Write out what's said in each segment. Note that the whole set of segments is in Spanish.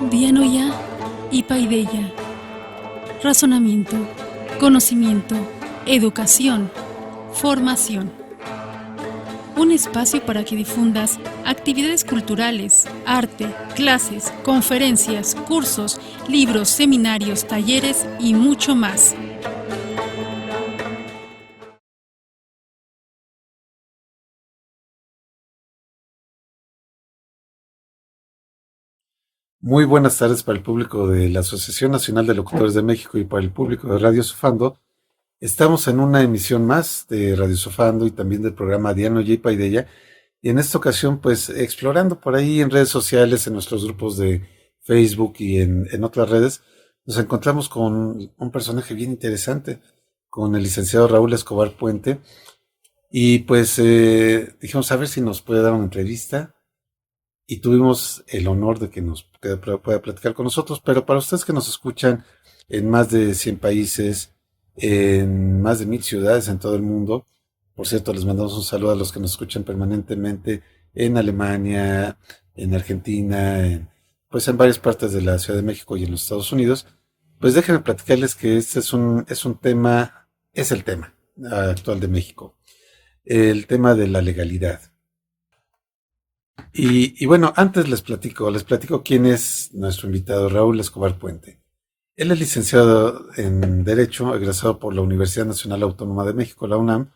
Dianoya y Paideya. Razonamiento, conocimiento, educación, formación. Un espacio para que difundas actividades culturales, arte, clases, conferencias, cursos, libros, seminarios, talleres y mucho más. Muy buenas tardes para el público de la Asociación Nacional de Locutores de México y para el público de Radio Sofando. Estamos en una emisión más de Radio Sofando y también del programa Dianoya y Paideya. Y en esta ocasión, pues, explorando por ahí en redes sociales, en nuestros grupos de Facebook y en otras redes, nos encontramos con un personaje bien interesante, con el licenciado Raúl Escobar Puente. Y pues dijimos a ver si nos puede dar una entrevista y tuvimos el honor de que nos pueda platicar con nosotros, pero para ustedes que nos escuchan en más de 100 países, en más de 1000 ciudades en todo el mundo, por cierto, les mandamos un saludo a los que nos escuchan permanentemente en Alemania, en Argentina, pues en varias partes de la Ciudad de México y en los Estados Unidos, pues déjenme platicarles que este es un tema, es el tema actual de México, el tema de la legalidad. Y bueno, antes les platico quién es nuestro invitado, Raúl Escobar Puente. Él es licenciado en Derecho, egresado por la Universidad Nacional Autónoma de México, la UNAM,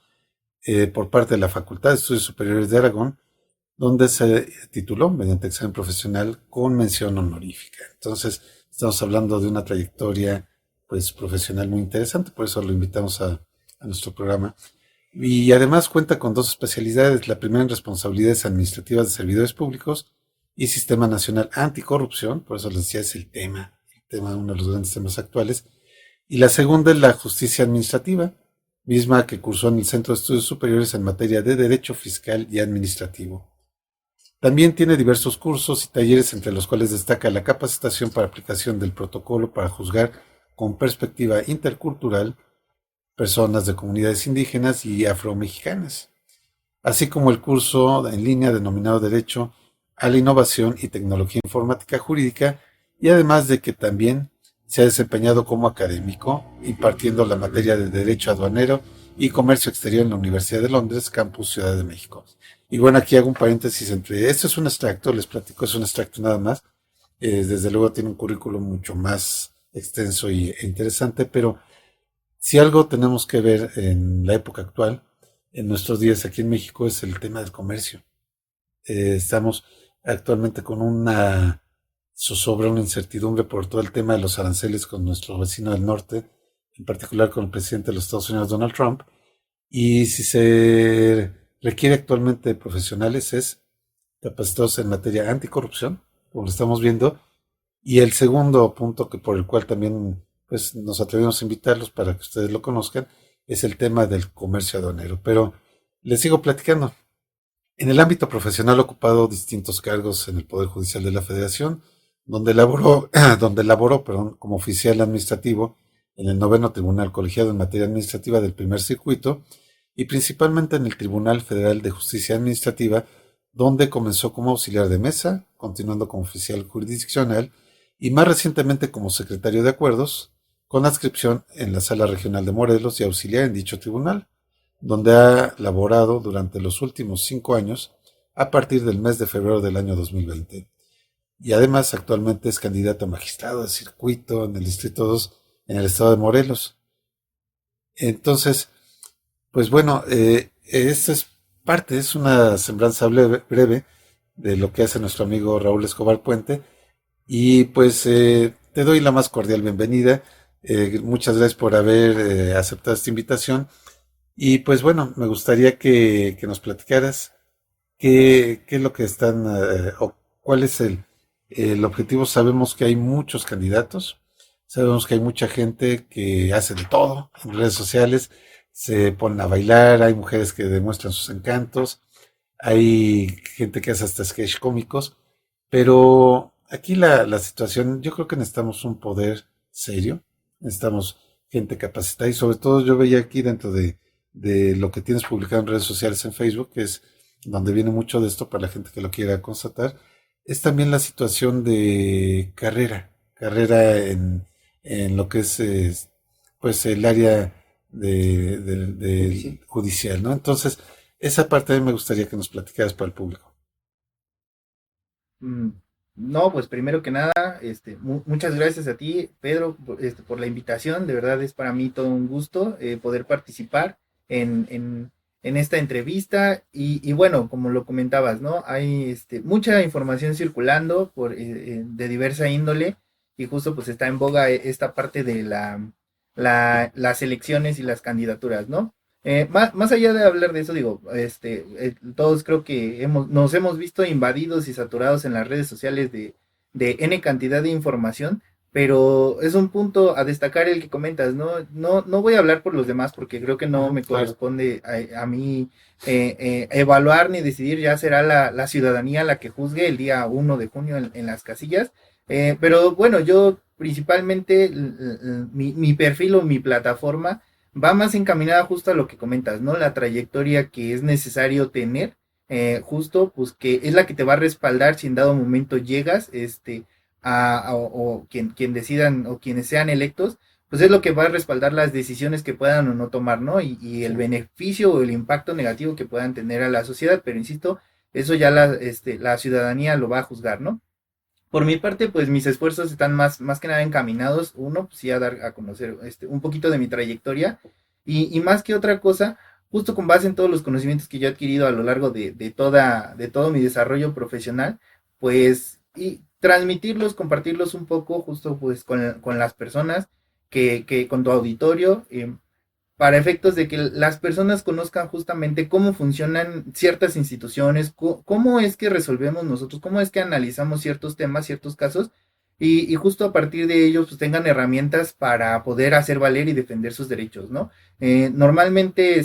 por parte de la Facultad de Estudios Superiores de Aragón, donde se tituló mediante examen profesional con mención honorífica. Entonces, estamos hablando de una trayectoria pues profesional muy interesante, por eso lo invitamos a nuestro programa. Y además cuenta con dos especialidades, la primera en responsabilidades administrativas de servidores públicos y Sistema Nacional Anticorrupción, por eso les decía es el tema, uno de los grandes temas actuales, y la segunda es la justicia administrativa, misma que cursó en el Centro de Estudios Superiores en materia de Derecho Fiscal y Administrativo. También tiene diversos cursos y talleres entre los cuales destaca la capacitación para aplicación del protocolo para juzgar con perspectiva intercultural personas de comunidades indígenas y afromexicanas, así como el curso en línea denominado Derecho a la Innovación y Tecnología Informática Jurídica, y además de que también se ha desempeñado como académico, impartiendo la materia de Derecho Aduanero y Comercio Exterior en la Universidad de Londres, Campus Ciudad de México. Y bueno, aquí hago un paréntesis entre, esto es un extracto, les platico, es un extracto nada más, desde luego tiene un currículum mucho más extenso e interesante, pero si algo tenemos que ver en la época actual, en nuestros días aquí en México, es el tema del comercio. Estamos actualmente con una zozobra, una incertidumbre por todo el tema de los aranceles con nuestro vecino del norte, en particular con el presidente de los Estados Unidos, Donald Trump. Y si se requiere actualmente de profesionales es capacitados en materia anticorrupción, como lo estamos viendo. Y el segundo punto que por el cual también pues nos atrevimos a invitarlos para que ustedes lo conozcan, es el tema del comercio aduanero. Pero les sigo platicando. En el ámbito profesional ha ocupado distintos cargos en el Poder Judicial de la Federación, donde laboró como oficial administrativo en el noveno Tribunal Colegiado en Materia Administrativa del Primer Circuito y principalmente en el Tribunal Federal de Justicia Administrativa, donde comenzó como auxiliar de mesa, continuando como oficial jurisdiccional y más recientemente como secretario de acuerdos, con adscripción en la Sala Regional de Morelos y auxiliar en dicho tribunal, donde ha laborado durante los últimos 5 años a partir del mes de febrero del año 2020. Y además actualmente es candidato a magistrado de circuito en el Distrito 2 en el estado de Morelos. Entonces, pues bueno, esta es parte, es una semblanza breve de lo que hace nuestro amigo Raúl Escobar Puente. Y pues te doy la más cordial bienvenida. Muchas gracias por haber aceptado esta invitación. Y pues bueno, me gustaría que nos platicaras qué es lo que están, o cuál es el objetivo. Sabemos que hay muchos candidatos, sabemos que hay mucha gente que hace de todo en redes sociales, se ponen a bailar, hay mujeres que demuestran sus encantos, hay gente que hace hasta sketch cómicos, pero aquí la situación, yo creo que necesitamos un poder serio, necesitamos gente capacitada y sobre todo yo veía aquí dentro de lo que tienes publicado en redes sociales en Facebook, que es donde viene mucho de esto para la gente que lo quiera constatar, es también la situación de carrera en lo que es pues el área Judicial. del judicial, ¿no? Entonces, esa parte a mí me gustaría que nos platicaras para el público. Mm, No, pues primero que nada, muchas gracias a ti, Pedro, por la invitación. De verdad es para mí todo un gusto poder participar en esta entrevista. Y bueno, como lo comentabas, ¿no? Hay mucha información circulando de diversa índole y justo pues está en boga esta parte de las elecciones y las candidaturas, ¿no? Más allá de hablar de eso, digo, todos creo que nos hemos visto invadidos y saturados en las redes sociales de N cantidad de información, pero es un punto a destacar el que comentas, ¿no? No voy a hablar por los demás porque creo que no Ajá, me claro. corresponde a mí evaluar ni decidir, ya será la ciudadanía la que juzgue el día 1 de junio en las casillas. Pero bueno, yo principalmente mi perfil o mi plataforma va más encaminada justo a lo que comentas, ¿no? La trayectoria que es necesario tener, justo, pues que es la que te va a respaldar si en dado momento llegas, o quien decidan o quienes sean electos, pues es lo que va a respaldar las decisiones que puedan o no tomar, ¿no? Y el Sí. beneficio o el impacto negativo que puedan tener a la sociedad, pero insisto, eso ya la ciudadanía lo va a juzgar, ¿no? Por mi parte, pues mis esfuerzos están más que nada encaminados, uno, pues sí, a dar a conocer un poquito de mi trayectoria y más que otra cosa, justo con base en todos los conocimientos que yo he adquirido a lo largo de todo mi desarrollo profesional, pues y transmitirlos, compartirlos un poco justo pues con las personas, que con tu auditorio, para efectos de que las personas conozcan justamente cómo funcionan ciertas instituciones, cómo es que resolvemos nosotros, cómo es que analizamos ciertos temas, ciertos casos, y justo a partir de ellos pues tengan herramientas para poder hacer valer y defender sus derechos, ¿no? Normalmente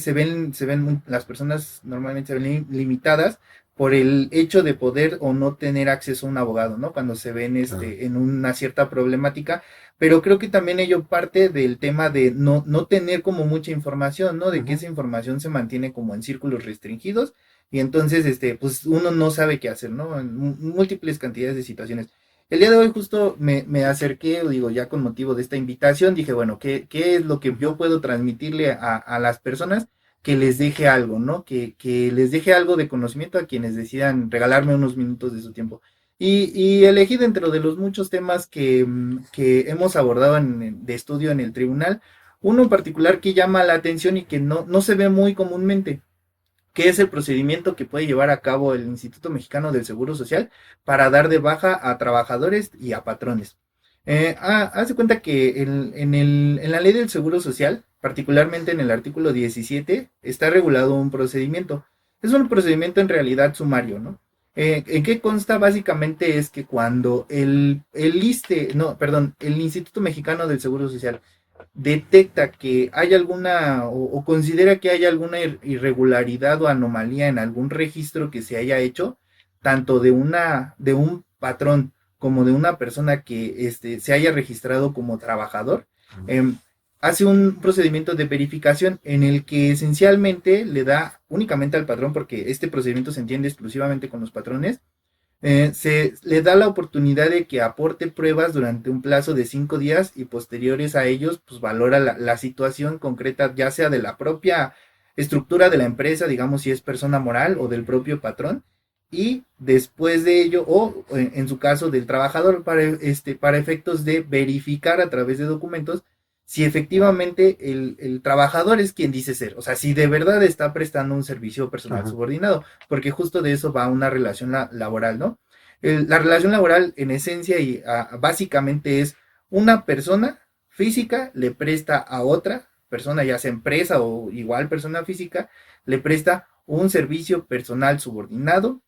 las personas normalmente se ven limitadas por el hecho de poder o no tener acceso a un abogado, ¿no? Cuando se ven Claro. en una cierta problemática, pero creo que también ello parte del tema de no tener como mucha información, ¿no? De que Ujú. esa información se mantiene como en círculos restringidos y entonces, pues uno no sabe qué hacer, ¿no? En múltiples cantidades de situaciones. El día de hoy justo me acerqué, digo, ya con motivo de esta invitación, dije, bueno, ¿qué es lo que yo puedo transmitirle a las personas que les deje algo, ¿no? Que les deje algo de conocimiento a quienes decidan regalarme unos minutos de su tiempo. Y elegí dentro de los muchos temas que hemos abordado de estudio en el tribunal, uno en particular que llama la atención y que no se ve muy comúnmente, que es el procedimiento que puede llevar a cabo el Instituto Mexicano del Seguro Social para dar de baja a trabajadores y a patrones. Haz de cuenta que en la ley del Seguro Social, particularmente en el artículo 17, está regulado un procedimiento. Es un procedimiento en realidad sumario, ¿no? ¿En qué consta? Básicamente es que cuando el ISSSTE, no, perdón, el Instituto Mexicano del Seguro Social detecta que hay alguna o considera que hay alguna irregularidad o anomalía en algún registro que se haya hecho, tanto de un patrón como de una persona que se haya registrado como trabajador, eh, hace un procedimiento de verificación en el que esencialmente le da únicamente al patrón, porque este procedimiento se entiende exclusivamente con los patrones, se le da la oportunidad de que aporte pruebas durante un plazo de 5 días y posteriores a ellos, pues valora la situación concreta, ya sea de la propia estructura de la empresa, digamos si es persona moral o del propio patrón, y después de ello, o en su caso del trabajador, para efectos de verificar a través de documentos si efectivamente el trabajador es quien dice ser, o sea, si de verdad está prestando un servicio personal Ajá. subordinado, porque justo de eso va una relación laboral, ¿no? La relación laboral en esencia y básicamente es una persona física le presta a otra persona, ya sea empresa o igual persona física, le presta un servicio personal subordinado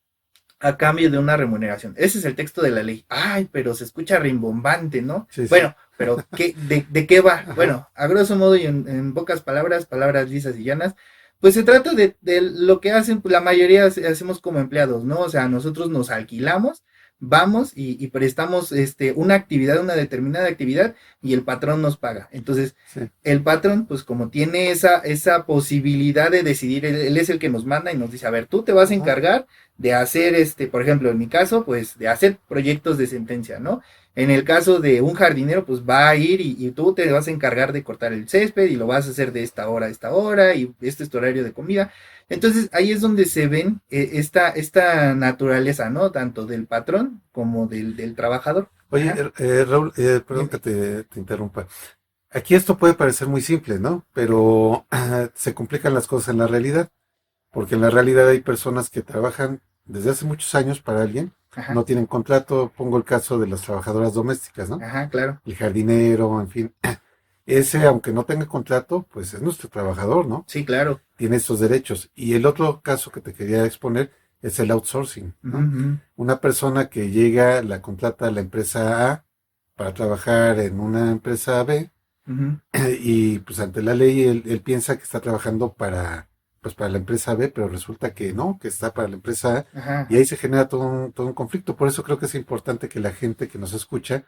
a cambio de una remuneración. Ese es el texto de la ley. Ay, pero se escucha rimbombante, ¿no? Sí, sí. Bueno, pero de qué va? Ajá. Bueno, a grosso modo y en pocas palabras, palabras lisas y llanas, pues se trata de lo que hacen pues, la mayoría hacemos como empleados, ¿no? O sea, nosotros nos alquilamos vamos y prestamos una actividad, una determinada actividad, y el patrón nos paga. Entonces, Sí. el patrón, pues como tiene esa posibilidad de decidir, él es el que nos manda y nos dice, a ver, tú te vas a encargar de hacer, por ejemplo, en mi caso, pues de hacer proyectos de sentencia, ¿no? En el caso de un jardinero, pues va a ir y tú te vas a encargar de cortar el césped y lo vas a hacer de esta hora a esta hora y este es tu horario de comida. Entonces ahí es donde se ven esta naturaleza, ¿no? Tanto del patrón como del trabajador. Oye, Ajá. Raúl, perdón que te interrumpa. Aquí esto puede parecer muy simple, ¿no? Pero se complican las cosas en la realidad, porque en la realidad hay personas que trabajan desde hace muchos años para alguien, Ajá, no tienen contrato, pongo el caso de las trabajadoras domésticas, ¿no? ajá, claro. El jardinero, en fin. Ese, aunque no tenga contrato, pues es nuestro trabajador, ¿no? Sí, claro. Tiene estos derechos. Y el otro caso que te quería exponer es el outsourcing, Ujú, ¿no? ujú, Una persona que llega, la contrata a la empresa A para trabajar en una empresa B, ujú. y pues ante la ley él piensa que está trabajando pues para la empresa B, pero resulta que no, que está para la empresa A, Ajá. y ahí se genera todo un conflicto. Por eso creo que es importante que la gente que nos escucha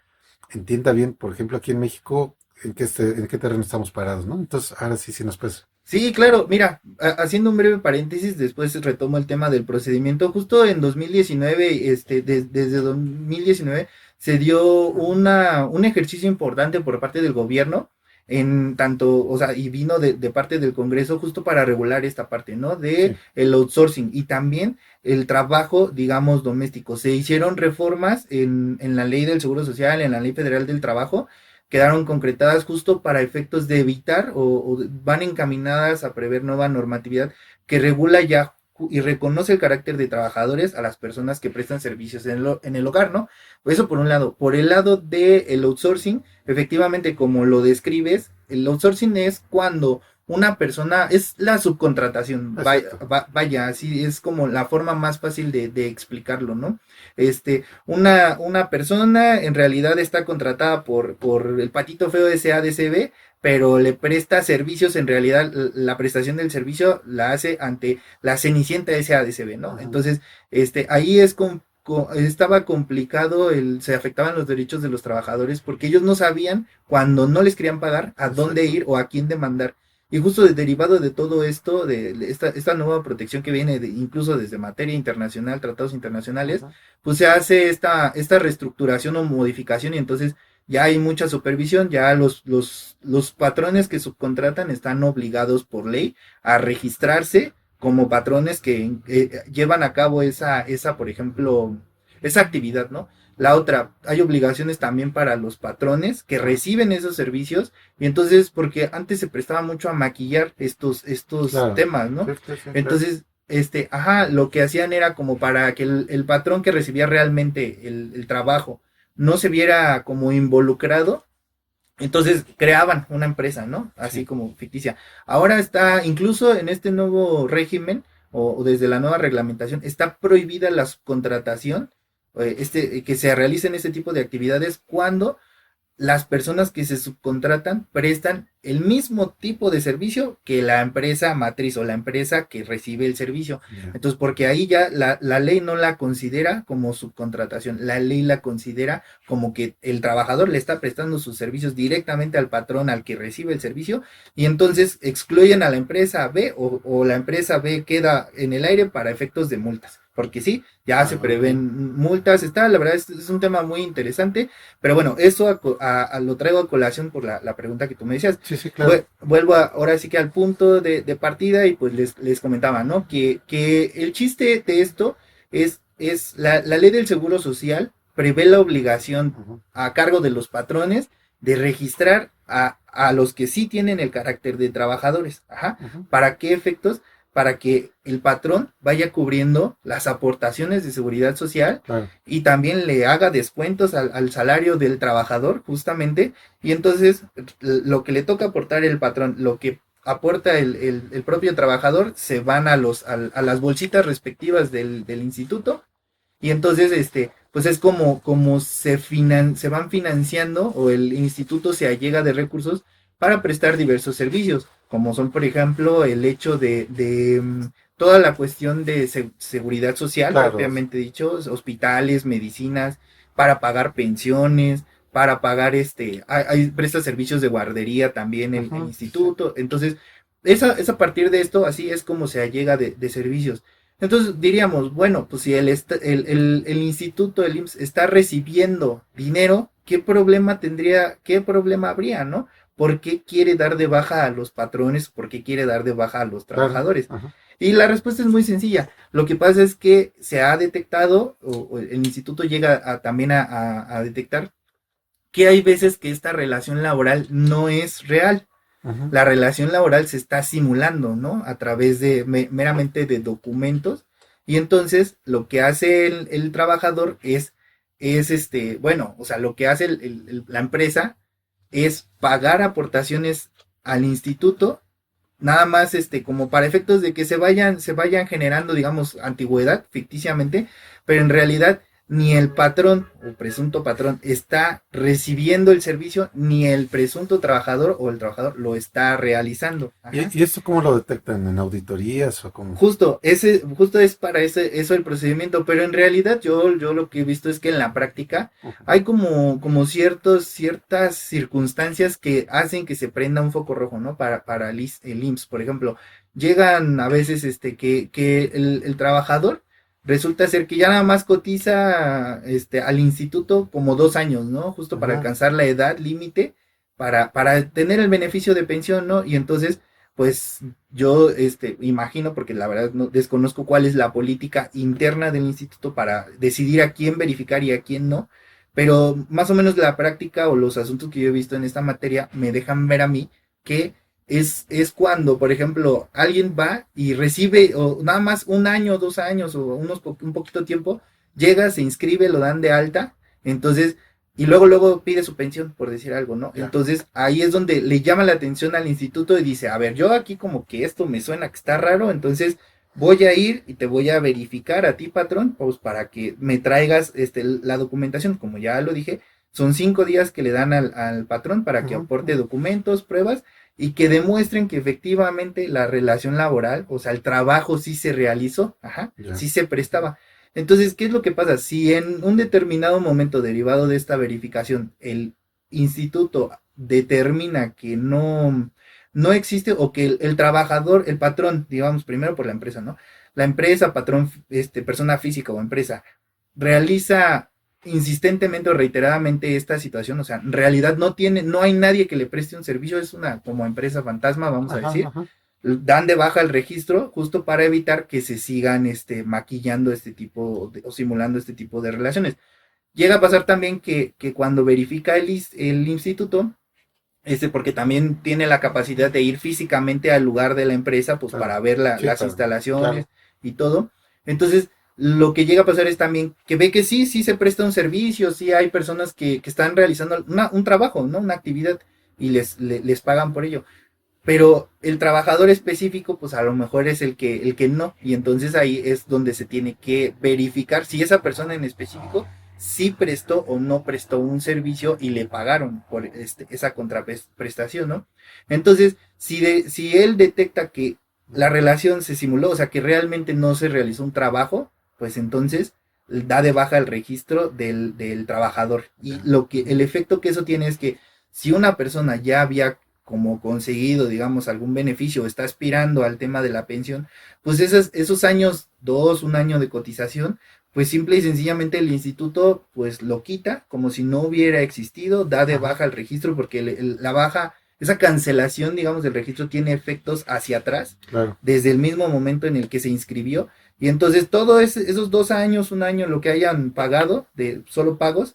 entienda bien, por ejemplo, aquí en México, en qué terreno estamos parados, ¿no? Entonces, ahora sí, sí nos puedes. Sí, claro, mira, haciendo un breve paréntesis, después retomo el tema del procedimiento. Justo en 2019, desde 2019 se dio un ejercicio importante por parte del gobierno en tanto, o sea, y vino de parte del Congreso justo para regular esta parte, ¿no? De Sí, el outsourcing y también el trabajo, digamos, doméstico. Se hicieron reformas en la ley del Seguro Social, en la ley federal del trabajo, quedaron concretadas justo para efectos de evitar o van encaminadas a prever nueva normatividad que regula ya y reconoce el carácter de trabajadores a las personas que prestan servicios en el hogar, ¿no? Eso por un lado. Por el lado del outsourcing, efectivamente, como lo describes, el outsourcing es cuando una persona, es la subcontratación, exacto. vaya, así es como la forma más fácil de explicarlo, ¿no? Una persona en realidad está contratada por el patito feo de SADCB, pero le presta servicios, en realidad la prestación del servicio la hace ante la Cenicienta SADCB, ¿no? Ajá, Entonces, ahí estaba complicado, se afectaban los derechos de los trabajadores porque ellos no sabían cuando no les querían pagar a dónde exacto. ir o a quién demandar. Y justo derivado de todo esto, de esta nueva protección que viene incluso desde materia internacional, tratados internacionales, Ajá, pues se hace esta reestructuración o modificación y entonces ya hay mucha supervisión, ya los patrones que subcontratan están obligados por ley a registrarse como patrones que llevan a cabo por ejemplo, esa actividad, ¿no? La otra, hay obligaciones también para los patrones que reciben esos servicios y entonces, porque antes se prestaba mucho a maquillar estos claro. temas, ¿no? Sí, sí, sí, claro. Entonces, lo que hacían era como para que el patrón que recibía realmente el trabajo no se viera como involucrado, entonces creaban una empresa, ¿no? Así Sí. como ficticia. Ahora está, incluso en este nuevo régimen o desde la nueva reglamentación, está prohibida la subcontratación, que se realicen este tipo de actividades cuando las personas que se subcontratan prestan el mismo tipo de servicio que la empresa matriz o la empresa que recibe el servicio. Ya. Entonces, porque ahí ya la ley no la considera como subcontratación, la ley la considera como que el trabajador le está prestando sus servicios directamente al patrón al que recibe el servicio y entonces excluyen a la empresa B o la empresa B queda en el aire para efectos de multas. Porque sí, ya se Ah, ok. prevén multas, la verdad es un tema muy interesante, pero bueno, eso lo traigo a colación por la pregunta que tú me decías. Sí, sí, claro. Vuelvo ahora sí que al punto de partida y pues les comentaba, ¿no? Que el chiste de esto es la ley del seguro social prevé la obligación Ujú, a cargo de los patrones de registrar a los que sí tienen el carácter de trabajadores. Ajá. ujú, ¿Para qué efectos? Para que el patrón vaya cubriendo las aportaciones de seguridad social claro. y también le haga descuentos al salario del trabajador, justamente, y entonces lo que le toca aportar el patrón, lo que aporta el propio trabajador, se van a las bolsitas respectivas del instituto, y entonces, pues es como se van financiando o el instituto se allega de recursos para prestar diversos servicios, como son, por ejemplo, el hecho toda la cuestión de seguridad social, Claro. propiamente dicho, hospitales, medicinas, para pagar pensiones, para pagar presta servicios de guardería también el Ajá. instituto. Entonces, es a partir de esto, así es como se allega de servicios. Entonces diríamos, bueno, pues si el instituto, el IMSS, está recibiendo dinero, ¿qué problema tendría, qué problema habría, no? ¿Por qué quiere dar de baja a los patrones? ¿Por qué quiere dar de baja a los Claro. trabajadores? Ajá. Y la respuesta es muy sencilla. Lo que pasa es que se ha detectado, o el instituto llega también a detectar, que hay veces que esta relación laboral no es real. Ajá. La relación laboral se está simulando, ¿no? A través de meramente de documentos. Y entonces lo que hace el trabajador bueno, o sea, lo que hace la empresa es pagar aportaciones al instituto, nada más como para efectos de que se vayan generando, digamos, antigüedad ficticiamente, pero en realidad ni el patrón o presunto patrón está recibiendo el servicio, ni el presunto trabajador o el trabajador lo está realizando. Ajá. ¿Y esto cómo lo detectan? ¿En auditorías o cómo? Justo es para eso el procedimiento, pero en realidad yo lo que he visto es que en la práctica Ajá. hay como ciertas circunstancias que hacen que se prenda un foco rojo, ¿no? Para el IMSS, por ejemplo, llegan a veces que el trabajador resulta ser que ya nada más cotiza al instituto como 2 años, ¿no? Justo para Ajá. alcanzar la edad límite para tener el beneficio de pensión, ¿no? Y entonces pues yo imagino, porque la verdad no desconozco cuál es la política interna del instituto para decidir a quién verificar y a quién no, pero más o menos la práctica o los asuntos que yo he visto en esta materia me dejan ver a mí que es cuando, por ejemplo, alguien va y recibe o nada más 1 año, 2 años o un poquito tiempo, llega, se inscribe, lo dan de alta, entonces y luego pide su pensión, por decir algo, ¿no? Ya. Entonces ahí es donde le llama la atención al instituto y dice, a ver, yo aquí como que esto me suena que está raro, entonces voy a ir y te voy a verificar a ti, patrón, pues para que me traigas la documentación, como ya lo dije, son 5 días que le dan al patrón para que Ajá. aporte documentos, pruebas y que demuestren que efectivamente la relación laboral, o sea, el trabajo sí se realizó, ajá, Ya. sí se prestaba. Entonces, ¿qué es lo que pasa? Si en un determinado momento derivado de esta verificación el instituto determina que no existe o que el trabajador, el patrón, digamos primero por la empresa, ¿no? La empresa, patrón, persona física o empresa, realiza insistentemente o reiteradamente esta situación, o sea, en realidad no hay nadie que le preste un servicio, es una como empresa fantasma, vamos a Ajá. decir, Ajá. dan de baja el registro justo para evitar que se sigan maquillando o simulando este tipo de relaciones. Llega a pasar también que cuando verifica el instituto, porque también tiene la capacidad de ir físicamente al lugar de la empresa, pues Claro. para ver Sí, las claro. instalaciones Claro. y todo. Entonces, lo que llega a pasar es también que ve que sí se presta un servicio, sí hay personas que están realizando un trabajo, ¿no? Una actividad y les pagan por ello, pero el trabajador específico, pues a lo mejor es el que no, y entonces ahí es donde se tiene que verificar si esa persona en específico sí prestó o no prestó un servicio y le pagaron por esa contraprestación, ¿no? Entonces, si él detecta que la relación se simuló, o sea, que realmente no se realizó un trabajo, pues entonces da de baja el registro del trabajador. Y el efecto que eso tiene es que si una persona ya había como conseguido, digamos, algún beneficio o está aspirando al tema de la pensión, pues esos años, 1 año de cotización, pues simple y sencillamente el instituto pues lo quita como si no hubiera existido, da de baja el registro porque la baja, esa cancelación, digamos, del registro tiene efectos hacia atrás, Claro. desde el mismo momento en el que se inscribió, y entonces todos esos 2 años, 1 año, lo que hayan pagado, de solo pagos,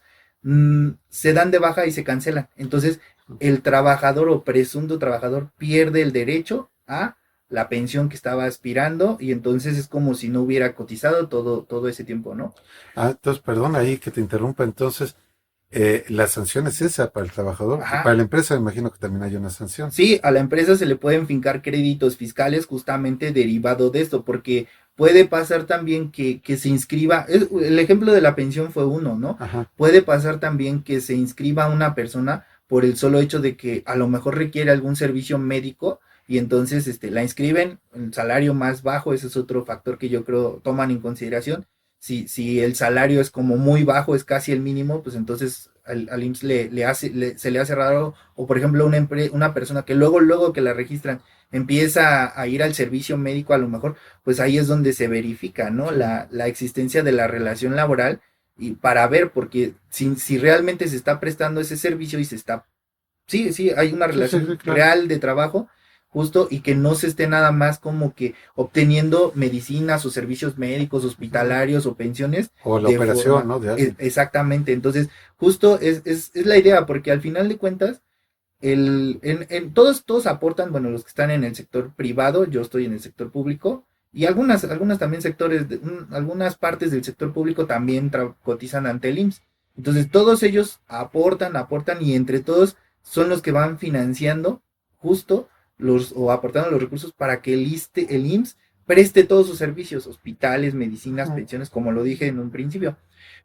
se dan de baja y se cancelan. Entonces, el trabajador o presunto trabajador pierde el derecho a la pensión que estaba aspirando y entonces es como si no hubiera cotizado todo ese tiempo, ¿no? Entonces, perdón ahí que te interrumpa. Entonces, la sanción es esa para el trabajador. Y Ajá. para la empresa, me imagino que también hay una sanción. Sí, a la empresa se le pueden fincar créditos fiscales justamente derivado de esto, porque puede pasar también que se inscriba, el ejemplo de la pensión fue uno, ¿no? Ajá. Puede pasar también que se inscriba una persona por el solo hecho de que a lo mejor requiere algún servicio médico y entonces la inscriben, el salario más bajo, ese es otro factor que yo creo toman en consideración. Si el salario es como muy bajo, es casi el mínimo, pues entonces al IMSS se le hace raro, o por ejemplo una persona que luego que la registran empieza a ir al servicio médico, a lo mejor, pues ahí es donde se verifica, ¿no? La existencia de la relación laboral, y para ver, porque si realmente se está prestando ese servicio y sí, hay una relación claro. real de trabajo, justo, y que no se esté nada más como que obteniendo medicinas o servicios médicos, hospitalarios o pensiones. O la operación, ¿no? De alguien. Exactamente, entonces, justo es la idea, porque al final de cuentas, todos aportan, bueno, los que están en el sector privado, yo estoy en el sector público, y algunas también algunas partes del sector público también cotizan ante el IMSS. Entonces, todos ellos aportan, y entre todos son los que van financiando justo o aportando los recursos para que el IMSS preste todos sus servicios, hospitales, medicinas, pensiones, como lo dije en un principio.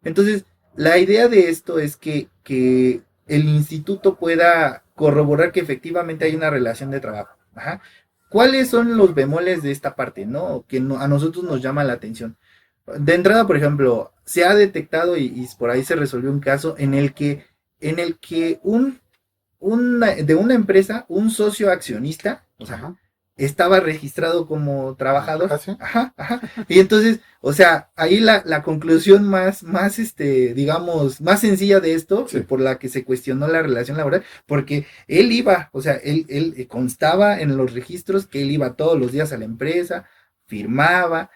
Entonces, la idea de esto es que el instituto pueda corroborar que efectivamente hay una relación de trabajo. Ajá. ¿Cuáles son los bemoles de esta parte, no? Que a nosotros nos llama la atención. De entrada, por ejemplo, se ha detectado y por ahí se resolvió un caso en el que de una empresa, un socio accionista, o sea, estaba registrado como trabajador. ¿Ah, sí? Ajá. Y entonces, o sea, ahí la conclusión más digamos, más sencilla de esto, Sí. por la que se cuestionó la relación laboral, porque él iba, o sea, él constaba en los registros que él iba todos los días a la empresa, firmaba,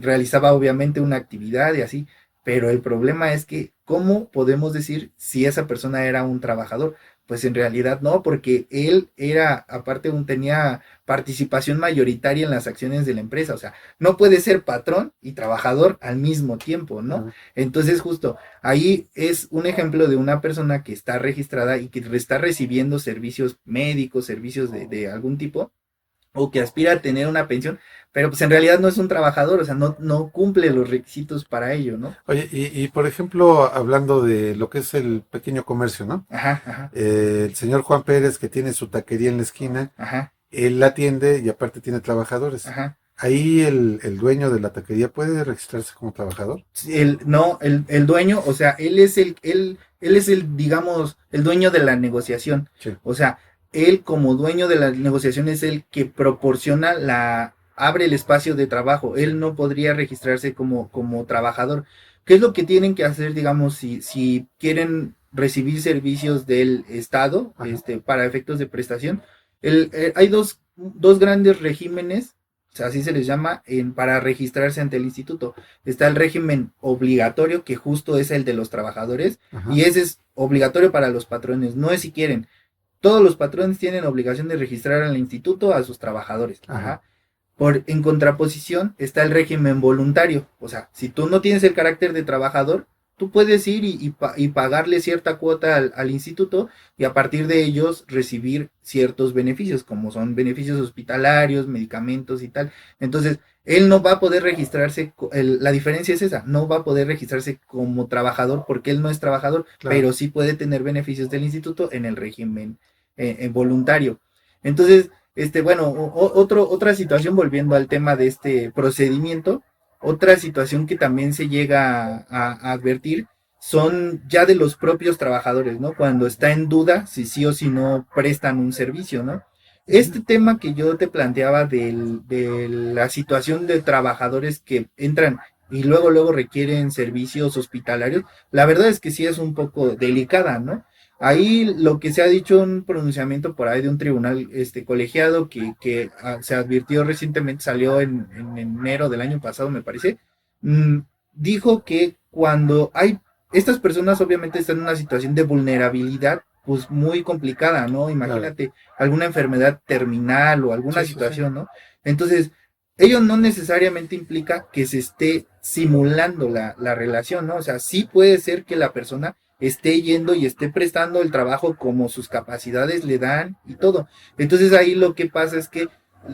realizaba obviamente una actividad y así, pero el problema es que, ¿cómo podemos decir si esa persona era un trabajador? Pues en realidad no, porque él tenía participación mayoritaria en las acciones de la empresa, o sea, no puede ser patrón y trabajador al mismo tiempo, ¿no? Entonces, justo ahí es un ejemplo de una persona que está registrada y que está recibiendo servicios médicos, servicios de algún tipo, o que aspira a tener una pensión, pero pues en realidad no es un trabajador, o sea, no cumple los requisitos para ello, ¿no? Oye, y por ejemplo, hablando de lo que es el pequeño comercio, ¿no? Ajá. El señor Juan Pérez, que tiene su taquería en la esquina, Ajá. él la atiende y aparte tiene trabajadores. Ajá. Ahí el dueño de la taquería puede registrarse como trabajador. El dueño, o sea, él es digamos, el dueño de la negociación. Sí. O sea, él como dueño de la negociación es el que proporciona abre el espacio de trabajo. Él no podría registrarse como trabajador. ¿Qué es lo que tienen que hacer, digamos, si quieren recibir servicios del Estado, para efectos de prestación? Hay dos grandes regímenes, o sea, así se les llama, para registrarse ante el instituto. Está el régimen obligatorio, que justo es el de los trabajadores, y ese es obligatorio para los patrones, no es si quieren. Todos los patrones tienen obligación de registrar al instituto a sus trabajadores. Ajá. En contraposición está el régimen voluntario, o sea, si tú no tienes el carácter de trabajador, tú puedes ir y pagarle cierta cuota al instituto, y a partir de ellos recibir ciertos beneficios, como son beneficios hospitalarios, medicamentos y tal. Entonces, él no va a poder registrarse, la diferencia es esa, no va a poder registrarse como trabajador porque él no es trabajador, claro, pero sí puede tener beneficios del instituto en el régimen voluntario. Entonces, otra situación, volviendo al tema de este procedimiento, otra situación que también se llega a advertir son ya de los propios trabajadores, ¿no? Cuando está en duda si sí o si no prestan un servicio, ¿no? Este tema que yo te planteaba de la situación de trabajadores que entran y luego requieren servicios hospitalarios, la verdad es que sí es un poco delicada, ¿no? Ahí lo que se ha dicho, un pronunciamiento por ahí de un tribunal colegiado que se advirtió recientemente, salió en enero del año pasado, me parece, dijo que cuando estas personas obviamente están en una situación de vulnerabilidad pues muy complicada, ¿no? Imagínate, claro, alguna enfermedad terminal o alguna situación, ¿no? Entonces, ello no necesariamente implica que se esté simulando la relación, ¿no? O sea, sí puede ser que la persona esté yendo y esté prestando el trabajo como sus capacidades le dan y todo. Entonces ahí lo que pasa es que,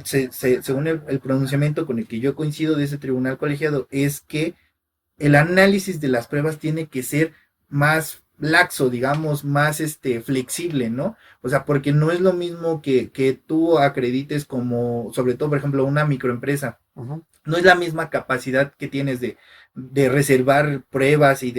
según el pronunciamiento con el que yo coincido de ese tribunal colegiado, es que el análisis de las pruebas tiene que ser más laxo, digamos, más flexible, ¿no? O sea, porque no es lo mismo que tú acredites como, sobre todo, por ejemplo, una microempresa. Ujú. No es la misma capacidad que tienes de reservar pruebas y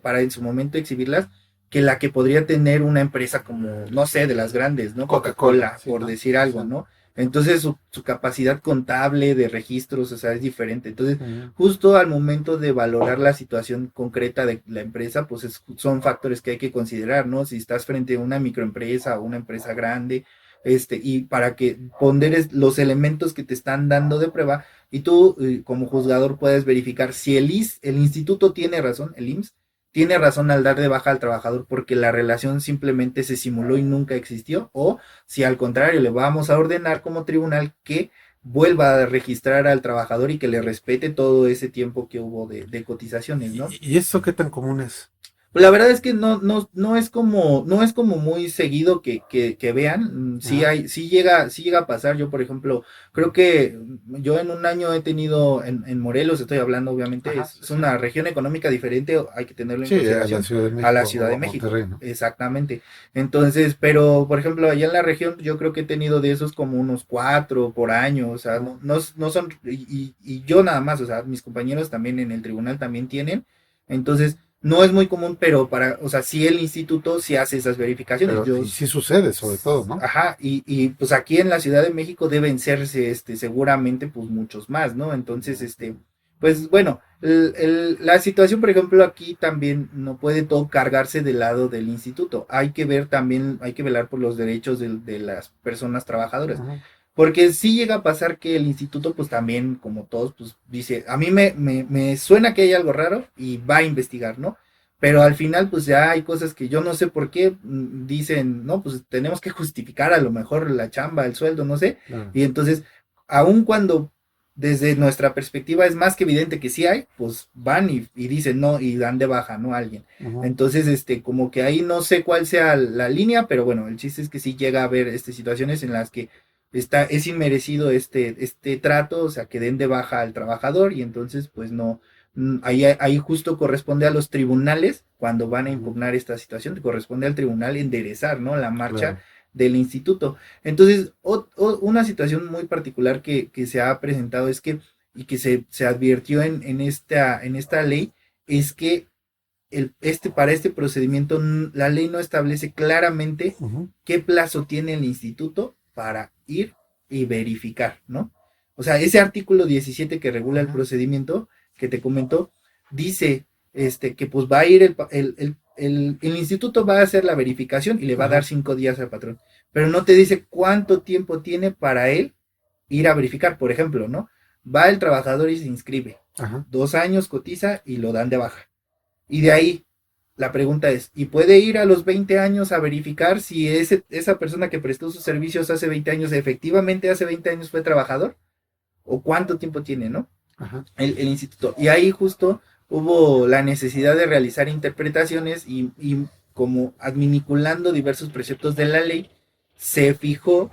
para en su momento exhibirlas, que la que podría tener una empresa como, no sé, de las grandes, ¿no? Coca-Cola, Coca-Cola, sí, por ¿no? decir algo, Sí. ¿no? Entonces su capacidad contable de registros, o sea, es diferente. Entonces, Ujú. justo al momento de valorar la situación concreta de la empresa, pues son factores que hay que considerar, ¿no? Si estás frente a una microempresa o una empresa grande, y para que ponderes los elementos que te están dando de prueba, y tú, como juzgador, puedes verificar si el instituto tiene razón, el IMSS, tiene razón al dar de baja al trabajador porque la relación simplemente se simuló y nunca existió, o si al contrario le vamos a ordenar como tribunal que vuelva a registrar al trabajador y que le respete todo ese tiempo que hubo de cotizaciones, ¿no? ¿Y eso qué tan común es? La verdad es que no es como muy seguido que vean. Ajá, Sí llega a pasar. Yo, por ejemplo, creo que yo en un año he tenido en Morelos, estoy hablando, obviamente, ajá, sí, es sí. una región económica diferente, hay que tenerlo en Sí, a la consideración, Ciudad de a la México Ciudad o de a México. Monterrey, ¿no? Exactamente. Entonces, pero, por ejemplo, allá en la región, yo creo que he tenido de esos como unos 4 por año, o sea, Ujú. no son, y yo nada más, o sea, mis compañeros también en el tribunal también tienen. Entonces, no es muy común, pero o sea, sí el instituto sí hace esas verificaciones. Pero, y sí sucede, sobre todo, ¿no? Ajá, pues aquí en la Ciudad de México deben serse, seguramente, pues muchos más, ¿no? Entonces, pues bueno, la situación, por ejemplo, aquí también no puede todo cargarse del lado del instituto. Hay que ver también, hay que velar por los derechos de las personas trabajadoras. Ujú. Porque sí llega a pasar que el instituto, pues también, como todos, pues dice, a mí me suena que hay algo raro y va a investigar, ¿no? Pero al final, pues ya hay cosas que yo no sé por qué dicen, no, pues tenemos que justificar a lo mejor la chamba, el sueldo, no sé. Claro. Y entonces, aun cuando desde nuestra perspectiva es más que evidente que sí hay, pues van y dicen no y dan de baja, ¿no? A alguien. Ujú. Entonces, como que ahí no sé cuál sea la línea, pero bueno, el chiste es que sí llega a haber situaciones en las que es inmerecido este trato, o sea, que den de baja al trabajador y entonces pues no, ahí justo corresponde a los tribunales, cuando van a Ujú. impugnar esta situación, corresponde al tribunal enderezar, ¿no? La marcha Claro. del instituto. Entonces, una situación muy particular que se ha presentado es que, y que se advirtió en esta ley, es que para este procedimiento la ley no establece claramente Ujú. qué plazo tiene el instituto para ir y verificar, ¿no? O sea, ese artículo 17 que regula el Ujú. procedimiento que te comentó, dice que pues va a ir el instituto va a hacer la verificación y le va a dar Ajá. 5 días al patrón, pero no te dice cuánto tiempo tiene para él ir a verificar, por ejemplo, ¿no? Va el trabajador y se inscribe, Ajá. 2 años cotiza y lo dan de baja. Y de ahí la pregunta es, ¿y puede ir a los 20 años a verificar si esa persona que prestó sus servicios hace 20 años efectivamente hace 20 años fue trabajador? ¿O cuánto tiempo tiene, no? Ajá. El instituto. Y ahí justo hubo la necesidad de realizar interpretaciones y como adminiculando diversos preceptos de la ley, se fijó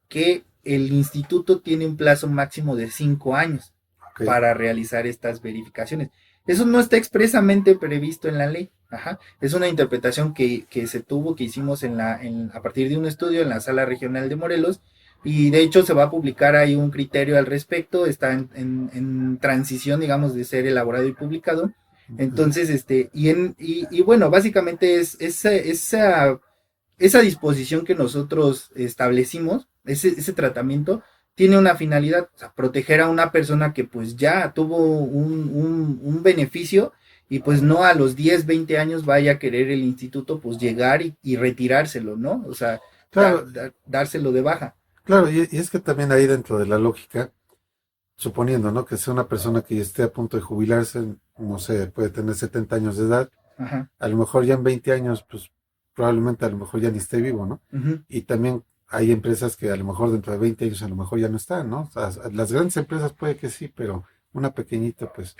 que el instituto tiene un plazo máximo de 5 años Ok. para realizar estas verificaciones. Eso no está expresamente previsto en la ley. Ajá. Es una interpretación que se tuvo, que hicimos a partir de un estudio en la Sala Regional de Morelos, y de hecho se va a publicar ahí un criterio al respecto, está en transición, digamos, de ser elaborado y publicado. Ok. Entonces, y bueno, básicamente es esa disposición que nosotros establecimos, ese tratamiento, tiene una finalidad, o sea, proteger a una persona que pues ya tuvo un beneficio y pues no a los 10 20 años vaya a querer el instituto pues llegar y retirárselo, ¿no? O sea, Claro, dárselo de baja. claro, y es que también ahí dentro de la lógica, suponiendo, ¿no? Que sea una persona que esté a punto de jubilarse, no sé, puede tener 70 años de edad, Ajá. a lo mejor ya en 20 años, pues probablemente a lo mejor ya ni esté vivo, ¿no? Uh-huh. Y también hay empresas que a lo mejor dentro de 20 años a lo mejor ya no están, ¿no? O sea, las grandes empresas puede que sí, pero una pequeñita, pues,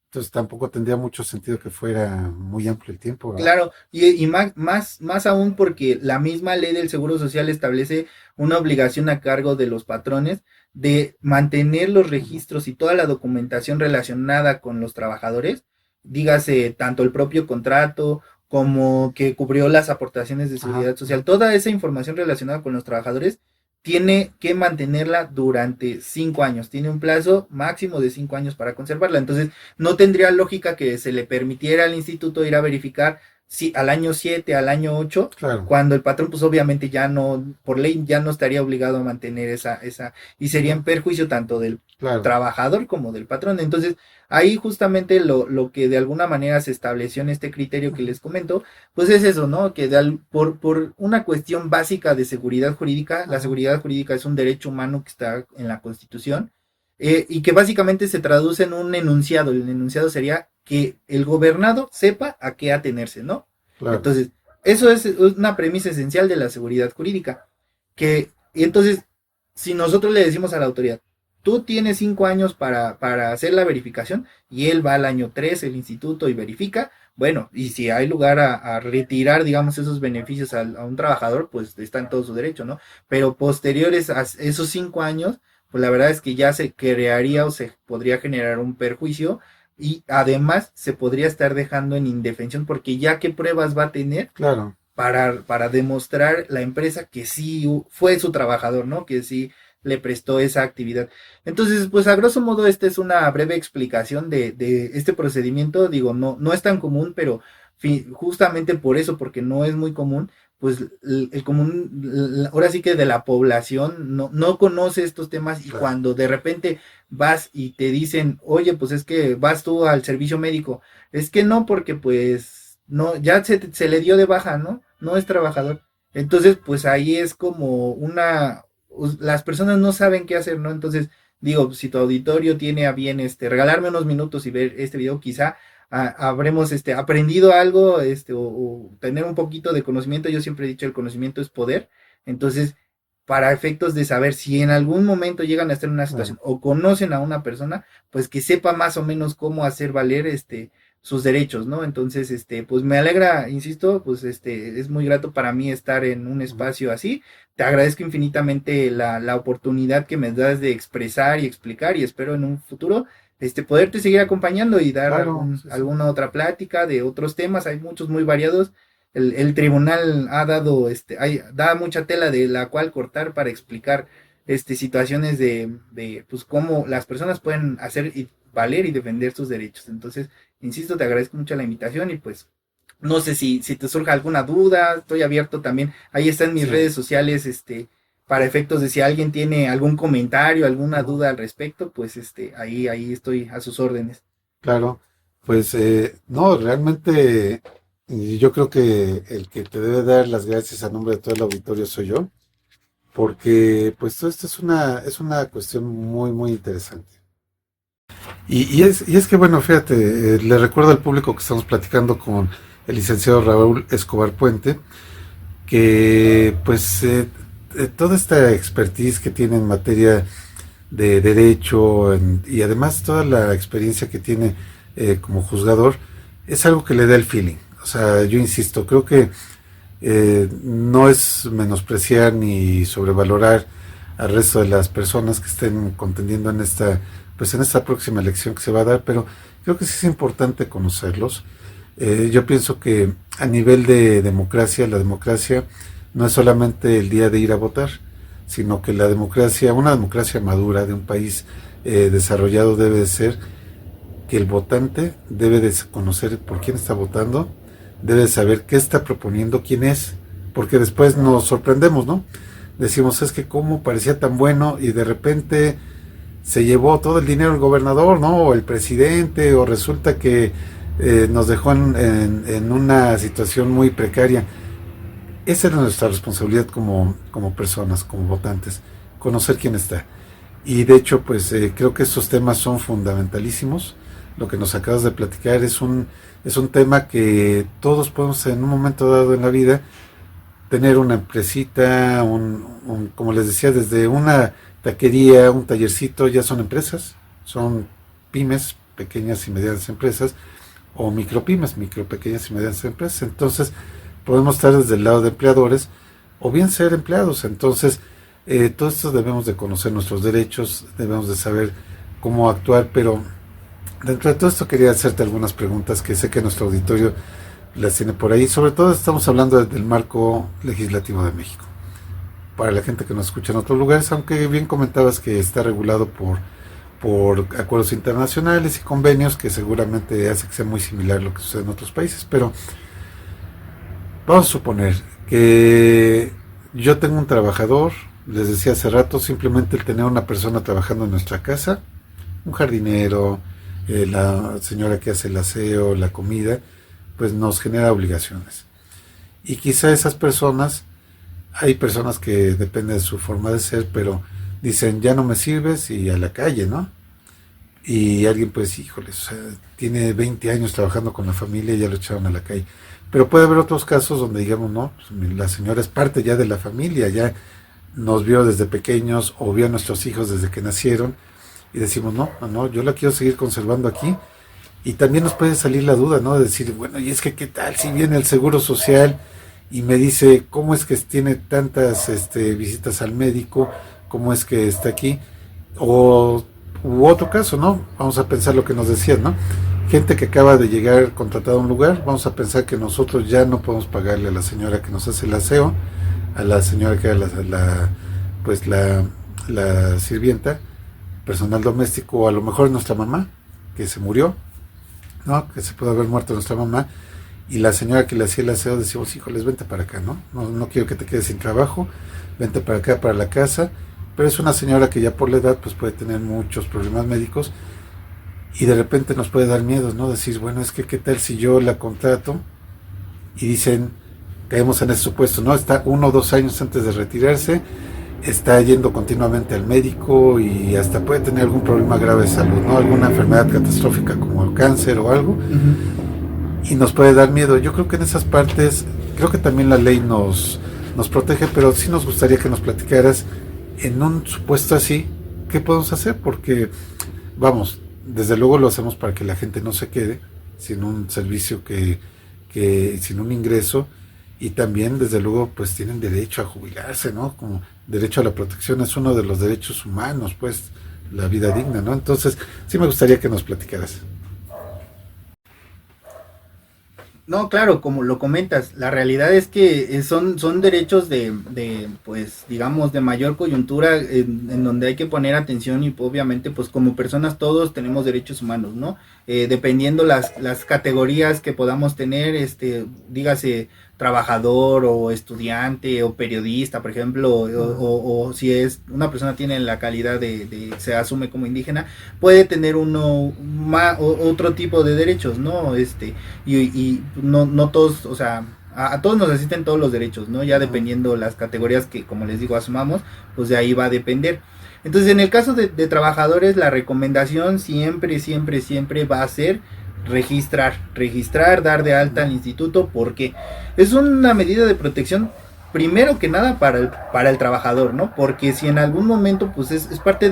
entonces tampoco tendría mucho sentido que fuera muy amplio el tiempo, ¿verdad? Claro, y más aún porque la misma ley del Seguro Social establece una obligación a cargo de los patrones de mantener los Ujú. registros y toda la documentación relacionada con los trabajadores, dígase tanto el propio contrato como que cubrió las aportaciones de seguridad social. Toda esa información relacionada con los trabajadores tiene que mantenerla durante 5 años. Tiene un plazo máximo de 5 años para conservarla. Entonces, no tendría lógica que se le permitiera al instituto ir a verificar si al año 7, al año 8, Claro. cuando el patrón, pues obviamente ya no, por ley, ya no estaría obligado a mantener esa, y sería en perjuicio tanto del Claro. trabajador como del patrón. Entonces, ahí justamente lo que de alguna manera se estableció en este criterio que les comento, pues es eso, ¿no? Que por una cuestión básica de seguridad jurídica, la seguridad jurídica es un derecho humano que está en la Constitución, y que básicamente se traduce en un enunciado. El enunciado sería que el gobernado sepa a qué atenerse, ¿no? Claro. Entonces, eso es una premisa esencial de la seguridad jurídica. Y entonces, si nosotros le decimos a la autoridad, tú tienes 5 años para hacer la verificación, y él va al año 3, el instituto, y verifica, bueno, y si hay lugar a retirar, digamos, esos beneficios a un trabajador, pues está en todo su derecho, ¿no? Pero posteriores a esos 5 años, pues la verdad es que ya se crearía o se podría generar un perjuicio, y además se podría estar dejando en indefensión, porque ya qué pruebas va a tener Claro. para demostrar la empresa que sí fue su trabajador, ¿no? Que sí le prestó esa actividad. Entonces, pues a grosso modo esta es una breve explicación de este procedimiento. Digo, no es tan común, pero justamente por eso, porque no es muy común, pues el común, ahora sí que de la población no conoce estos temas, y Claro. cuando de repente vas y te dicen, oye, pues es que vas tú al servicio médico, es que no, porque pues no, ya se le dio de baja, ¿no? No es trabajador. Entonces, pues ahí es como las personas no saben qué hacer, ¿no? Entonces, digo, si tu auditorio tiene a bien regalarme unos minutos y ver este video, quizá habremos aprendido algo, o tener un poquito de conocimiento. Yo siempre he dicho, el conocimiento es poder. Entonces, para efectos de saber si en algún momento llegan a estar en una situación o conocen a una persona, pues que sepa más o menos cómo hacer valer sus derechos, ¿no? Entonces, pues me alegra, insisto, pues es muy grato para mí estar en un espacio así. Te agradezco infinitamente la oportunidad que me das de expresar y explicar, y espero en un futuro poderte seguir acompañando y dar Claro, sí. alguna otra plática de otros temas. Hay muchos muy variados. El tribunal ha dado, da mucha tela de la cual cortar para explicar situaciones de pues cómo las personas pueden hacer y valer y defender sus derechos. Entonces, insisto, te agradezco mucho la invitación, y pues no sé si te surja alguna duda, estoy abierto también. Ahí están mis redes sociales, para efectos de si alguien tiene algún comentario, alguna duda al respecto, pues ahí estoy a sus órdenes. Claro, pues no, realmente yo creo que el que te debe dar las gracias a nombre de todo el auditorio soy yo, porque pues todo esto es una cuestión muy, muy interesante. Y es que, bueno, fíjate, le recuerdo al público que estamos platicando con el licenciado Raúl Escobar Puente, que pues toda esta expertise que tiene en materia de derecho y además toda la experiencia que tiene como juzgador es algo que le da el feeling. O sea, yo insisto, creo que no es menospreciar ni sobrevalorar al resto de las personas que estén contendiendo en esta próxima elección que se va a dar, pero creo que sí es importante conocerlos. Yo pienso que a nivel de democracia, la democracia no es solamente el día de ir a votar, sino que una democracia madura de un país desarrollado debe de ser que el votante debe de conocer por quién está votando, debe de saber qué está proponiendo, quién es, porque después nos sorprendemos, ¿no? Decimos, es que cómo parecía tan bueno y de repente se llevó todo el dinero el gobernador, ¿no? O el presidente, o resulta que nos dejó en una situación muy precaria. Esa es nuestra responsabilidad como personas, como votantes, conocer quién está. Y de hecho, pues creo que estos temas son fundamentalísimos. Lo que nos acabas de platicar es un tema que todos podemos en un momento dado en la vida tener una empresita, como les decía, desde una taquería, un tallercito, ya son empresas, son pymes, pequeñas y medianas empresas, o micropymes, pequeñas y medianas empresas. Entonces, podemos estar desde el lado de empleadores o bien ser empleados. Entonces, todo esto debemos de conocer nuestros derechos, debemos de saber cómo actuar, pero dentro de todo esto quería hacerte algunas preguntas que sé que nuestro auditorio las tiene por ahí. Sobre todo estamos hablando del marco legislativo de México. Para la gente que nos escucha en otros lugares, aunque bien comentabas que está regulado por acuerdos internacionales y convenios que seguramente hace que sea muy similar a lo que sucede en otros países, pero vamos a suponer que yo tengo un trabajador, les decía hace rato, simplemente el tener una persona trabajando en nuestra casa, un jardinero, la señora que hace el aseo, la comida, pues nos genera obligaciones. Y quizá esas personas, hay personas que depende de su forma de ser, pero dicen, ya no me sirves y a la calle, ¿no? Y alguien pues, híjoles, o sea, tiene 20 años trabajando con la familia y ya lo echaron a la calle. Pero puede haber otros casos donde digamos, no, pues, la señora es parte ya de la familia, ya nos vio desde pequeños o vio a nuestros hijos desde que nacieron y decimos, no, no, no, yo la quiero seguir conservando aquí. Y también nos puede salir la duda, ¿no? De decir, bueno, y es que qué tal si viene el Seguro Social y me dice, ¿cómo es que tiene tantas visitas al médico? ¿Cómo es que está aquí? O u otro caso, ¿no? Vamos a pensar lo que nos decían, ¿no? Gente que acaba de llegar contratada a un lugar, vamos a pensar que nosotros ya no podemos pagarle a la señora que nos hace el aseo, a la señora que era pues la sirvienta, personal doméstico, o a lo mejor nuestra mamá, que se murió, ¿no? Que se puede haber muerto nuestra mamá, y la señora que le hacía el aseo decimos, híjoles, vente para acá, ¿no? No, no quiero que te quedes sin trabajo, vente para acá, para la casa, pero es una señora que ya por la edad pues puede tener muchos problemas médicos, y de repente nos puede dar miedo, ¿no? Decir, bueno, es que qué tal si yo la contrato, y dicen, caemos en ese supuesto, ¿no? Está 1 o 2 años antes de retirarse, está yendo continuamente al médico y hasta puede tener algún problema grave de salud, ¿no? Alguna enfermedad catastrófica como el cáncer o algo, y nos puede dar miedo. Yo creo que en esas partes, creo que también la ley nos protege, pero sí nos gustaría que nos platicaras en un supuesto así, ¿qué podemos hacer? Porque, vamos, desde luego lo hacemos para que la gente no se quede sin un servicio sin un ingreso, y también desde luego pues tienen derecho a jubilarse, ¿no? Como derecho a la protección es uno de los derechos humanos, pues la vida digna, ¿no? Entonces sí me gustaría que nos platicaras. No, claro, como lo comentas, la realidad es que son derechos pues, digamos, de mayor coyuntura en donde hay que poner atención y obviamente, pues como personas todos tenemos derechos humanos, ¿no? Dependiendo las categorías que podamos tener, dígase trabajador o estudiante o periodista, por ejemplo, o si es una persona tiene la calidad se asume como indígena, puede tener otro tipo de derechos, ¿no? Y no todos, o sea, a todos nos asisten todos los derechos, ¿no? Ya dependiendo las categorías que, como les digo, asumamos, pues de ahí va a depender. Entonces, en el caso de trabajadores, la recomendación siempre va a ser registrar, dar de alta al instituto, porque es una medida de protección primero que nada para el trabajador, ¿no? Porque si en algún momento, pues es parte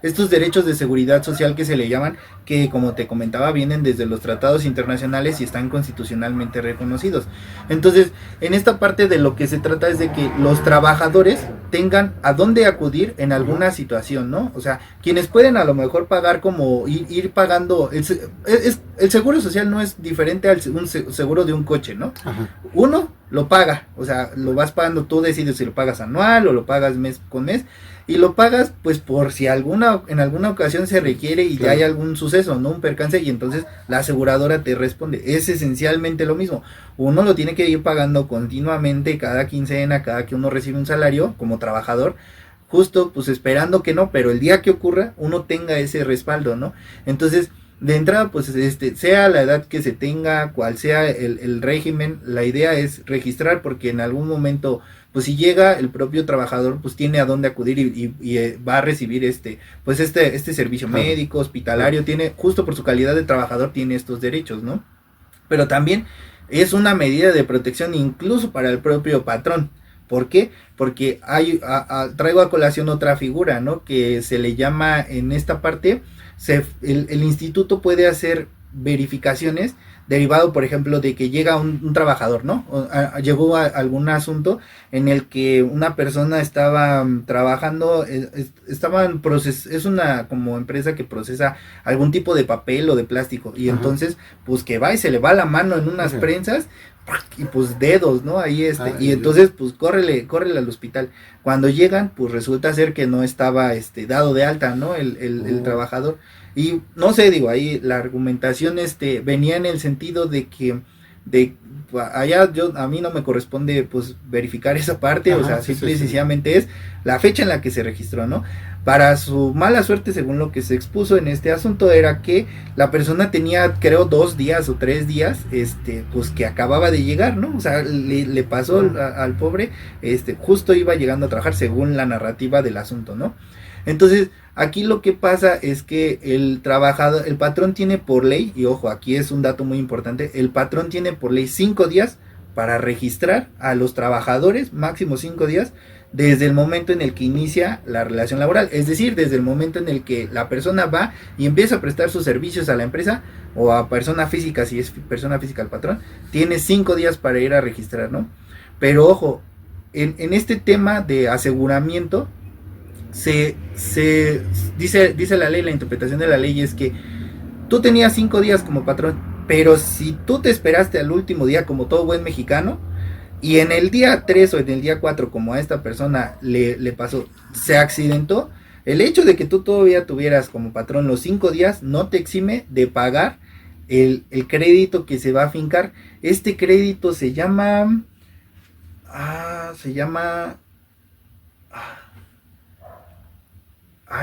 estos derechos de seguridad social que se le llaman, que como te comentaba, vienen desde los tratados internacionales y están constitucionalmente reconocidos. Entonces, en esta parte de lo que se trata es de que los trabajadores tengan a dónde acudir en alguna situación, ¿no? O sea, quienes pueden a lo mejor pagar como ir pagando, el seguro social no es diferente al un seguro de un coche, ¿no? Ajá. Uno lo paga, o sea, lo vas pagando, tú decides si lo pagas anual o lo pagas mes con mes, y lo pagas pues por si en alguna ocasión se requiere y claro, ya hay algún suceso, ¿no? Un percance, y entonces la aseguradora te responde. Es esencialmente lo mismo. Uno lo tiene que ir pagando continuamente cada quincena, cada que uno recibe un salario como trabajador, justo pues esperando que no, pero el día que ocurra uno tenga ese respaldo, ¿no? Entonces, de entrada, pues sea la edad que se tenga, cual sea el régimen, la idea es registrar, porque en algún momento, pues si llega el propio trabajador, pues tiene a dónde acudir y va a recibir este servicio médico, hospitalario, tiene, justo por su calidad de trabajador, tiene estos derechos, ¿no? Pero también es una medida de protección incluso para el propio patrón. ¿Por qué? Porque traigo a colación otra figura, ¿no? Que se le llama en esta parte, el instituto puede hacer verificaciones derivado, por ejemplo, de que llega un trabajador, ¿no? Llegó a algún asunto en el que una persona estaba trabajando, es una como empresa que procesa algún tipo de papel o de plástico, y entonces, pues que va y se le va la mano en unas prensas, y pues dedos, ¿no? Ahí y entonces pues córrele al hospital. Cuando llegan, pues resulta ser que no estaba dado de alta, ¿no? El trabajador. Y no sé, digo, ahí la argumentación venía en el sentido de que allá a mí no me corresponde pues verificar esa parte, o sea, simple y sencillamente es la fecha en la que se registró, ¿no? Para su mala suerte, según lo que se expuso en este asunto, era que la persona tenía, creo, 2 días o 3 días, pues que acababa de llegar, ¿no? O sea, le pasó al pobre, justo iba llegando a trabajar según la narrativa del asunto, ¿no? Entonces, aquí lo que pasa es que el patrón tiene por ley, y ojo, aquí es un dato muy importante, el patrón tiene por ley 5 días para registrar a los trabajadores, máximo 5 días, desde el momento en el que inicia la relación laboral, es decir, desde el momento en el que la persona va y empieza a prestar sus servicios a la empresa o a persona física, si es persona física el patrón, tiene 5 días para ir a registrar, ¿no? Pero ojo, en este tema de aseguramiento, dice la ley, la interpretación de la ley es que tú tenías 5 días como patrón, pero si tú te esperaste al último día como todo buen mexicano, y en el día 3 o en el día 4, como a esta persona le pasó, se accidentó, el hecho de que tú todavía tuvieras como patrón los 5 días no te exime de pagar el crédito que se va a fincar. Este crédito se llama...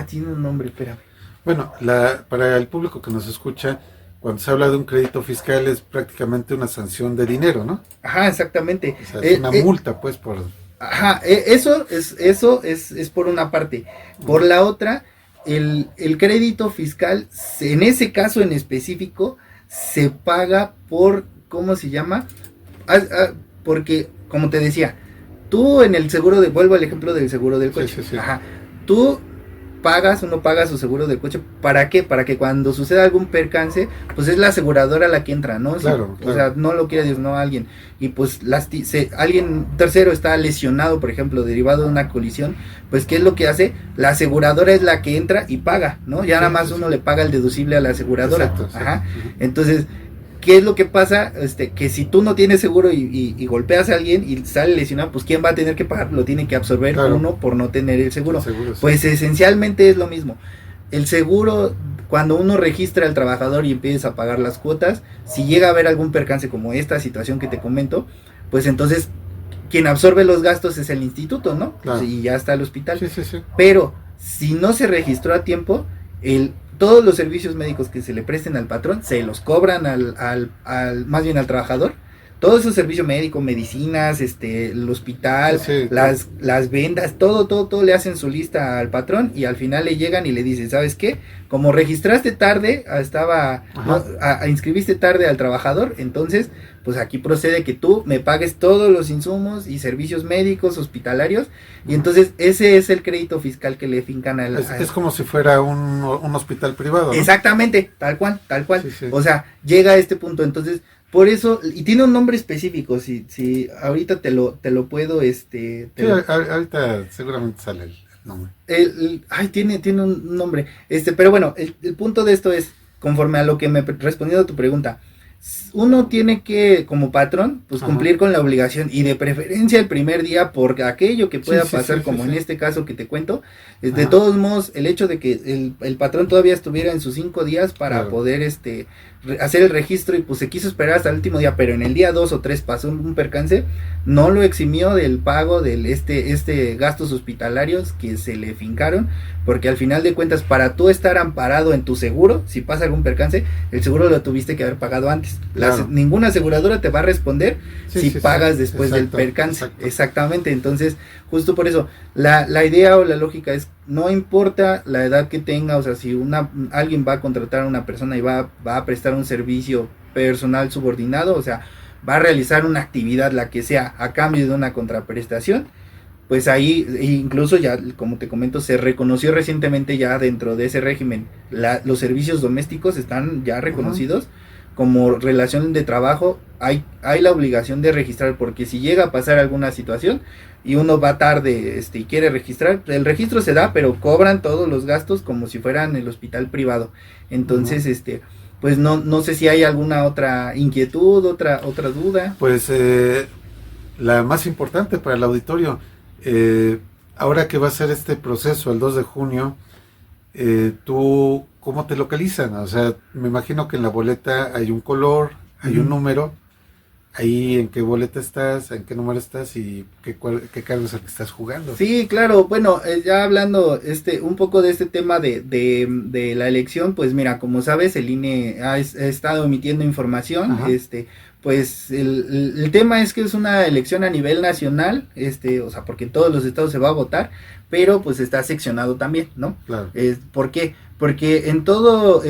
tiene un nombre, espérame. Bueno, para el público que nos escucha, cuando se habla de un crédito fiscal es prácticamente una sanción de dinero, ¿no? Ajá, exactamente. O sea, es una multa, pues, por... Ajá, eso es por una parte. Por la otra, el crédito fiscal, en ese caso en específico, se paga por, ¿cómo se llama? Porque, como te decía, tú en el seguro vuelvo al ejemplo del seguro del coche. Sí. Ajá, tú uno paga su seguro del coche, ¿para qué? Para que cuando suceda algún percance, pues es la aseguradora la que entra, ¿no? Claro. O sea, no lo quiere Dios, no alguien, y pues alguien tercero está lesionado, por ejemplo, derivado de una colisión, pues ¿qué es lo que hace? La aseguradora es la que entra y paga, ¿no? Ya nada más uno le paga el deducible a la aseguradora. Exacto. Ajá. Entonces, ¿qué es lo que pasa? Que si tú no tienes seguro y golpeas a alguien y sale lesionado, pues ¿quién va a tener que pagar? Lo tiene que absorber uno por no tener el seguro. Pues esencialmente es lo mismo. El seguro, cuando uno registra al trabajador y empieza a pagar las cuotas, si llega a haber algún percance como esta situación que te comento, pues entonces quien absorbe los gastos es el instituto, ¿no? Claro. Y ya está el hospital. Sí. Pero si no se registró a tiempo, todos los servicios médicos que se le presten al patrón se los cobran más bien al trabajador. Todo ese servicio médico, medicinas, el hospital, las vendas, todo le hacen su lista al patrón, y al final le llegan y le dicen, ¿sabes qué? Como registraste tarde, inscribiste tarde al trabajador, entonces pues aquí procede que tú me pagues todos los insumos y servicios médicos, hospitalarios, y entonces ese es el crédito fiscal que le fincan es como si fuera un hospital privado, ¿no? Exactamente, tal cual. Sí. O sea, llega a este punto, entonces, por eso, y tiene un nombre específico, si ahorita te lo puedo, ahorita seguramente sale el nombre. Tiene un nombre, pero bueno, el punto de esto es, conforme a lo que me respondiendo a tu pregunta, uno tiene que, como patrón, pues cumplir con la obligación, y de preferencia el primer día, por aquello que pueda pasar, como en este caso que te cuento. De todos modos, el hecho de que el patrón todavía estuviera en sus 5 días para poder hacer el registro, y pues se quiso esperar hasta el último día, pero en el día 2 o 3 pasó un percance, no lo eximió del pago del gastos hospitalarios que se le fincaron, porque al final de cuentas, para tú estar amparado en tu seguro, si pasa algún percance, el seguro lo tuviste que haber pagado antes. Claro. Ninguna aseguradora te va a responder si pagas después del percance. Exacto. Exactamente, entonces justo por eso la idea o la lógica es, no importa la edad que tenga, o sea, si alguien va a contratar a una persona y va a prestar un servicio personal subordinado, o sea, va a realizar una actividad, la que sea, a cambio de una contraprestación, pues ahí incluso ya, como te comento, se reconoció recientemente ya dentro de ese régimen, los servicios domésticos están ya reconocidos como relación de trabajo, hay la obligación de registrar, porque si llega a pasar alguna situación y uno va tarde y quiere registrar, el registro se da, pero cobran todos los gastos como si fueran el hospital privado. Entonces, pues no sé si hay alguna otra inquietud, otra duda. Pues la más importante para el auditorio, ahora que va a ser este proceso el 2 de junio, ¿tú cómo te localizan? O sea, me imagino que en la boleta hay un color, hay un número, ahí en qué boleta estás, en qué número estás y qué cargo es el que estás jugando. Sí, claro, bueno, ya hablando un poco de este tema de la elección, pues mira, como sabes, el INE ha estado emitiendo información. Ajá. Pues el tema es que es una elección a nivel nacional, o sea, porque en todos los estados se va a votar, pero pues está seccionado también, ¿no? Claro. ¿Por qué? Porque en todo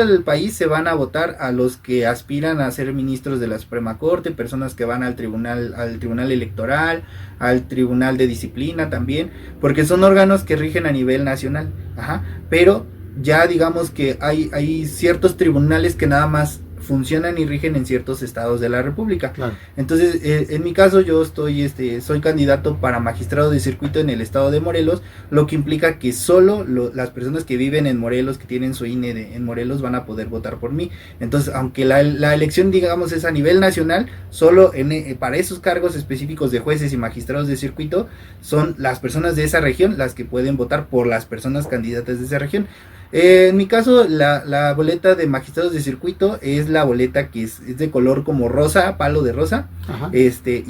el país se van a votar a los que aspiran a ser ministros de la Suprema Corte, personas que van al tribunal electoral, al tribunal de disciplina también, porque son órganos que rigen a nivel nacional, ajá, pero ya digamos que hay ciertos tribunales que nada más funcionan y rigen en ciertos estados de la República. Claro. Entonces, en mi caso, yo soy candidato para magistrado de circuito en el estado de Morelos, lo que implica que solo las personas que viven en Morelos, que tienen su INE en Morelos, van a poder votar por mí. Entonces, aunque la elección, digamos, es a nivel nacional, solo para esos cargos específicos de jueces y magistrados de circuito, son las personas de esa región las que pueden votar por las personas candidatas de esa región. En mi caso, la boleta de magistrados de circuito es la boleta que es de color como rosa, palo de rosa. Ajá. Estoy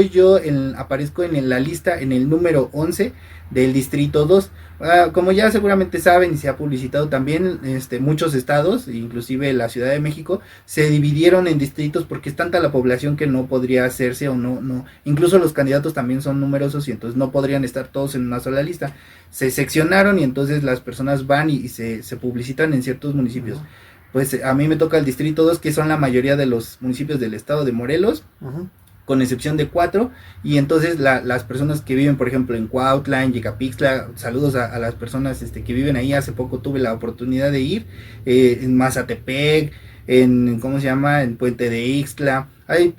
yo, aparezco en la lista en el número 11 del distrito 2. Como ya seguramente saben y se ha publicitado también, muchos estados, inclusive la Ciudad de México, se dividieron en distritos porque es tanta la población que no podría hacerse o no, incluso los candidatos también son numerosos y entonces no podrían estar todos en una sola lista. Se seccionaron y entonces las personas van y se publicitan en ciertos municipios. Pues a mí me toca el distrito 2, que son la mayoría de los municipios del estado de Morelos. Con excepción de 4, y entonces las personas que viven, por ejemplo, en Cuautla, en Yecapixtla, saludos a las personas que viven ahí. Hace poco tuve la oportunidad de ir, en Mazatepec, en Puente de Ixtla, hay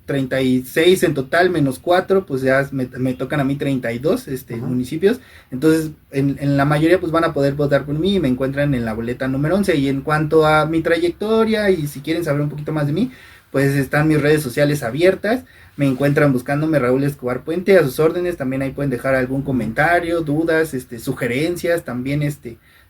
36 en total, menos 4, pues ya me tocan a mí 32 municipios. Entonces, en la mayoría pues van a poder votar por mí y me encuentran en la boleta número 11. Y en cuanto a mi trayectoria, y si quieren saber un poquito más de mí, pues están mis redes sociales abiertas, me encuentran buscándome Raúl Escobar Puente, a sus órdenes. También ahí pueden dejar algún comentario, dudas, sugerencias, también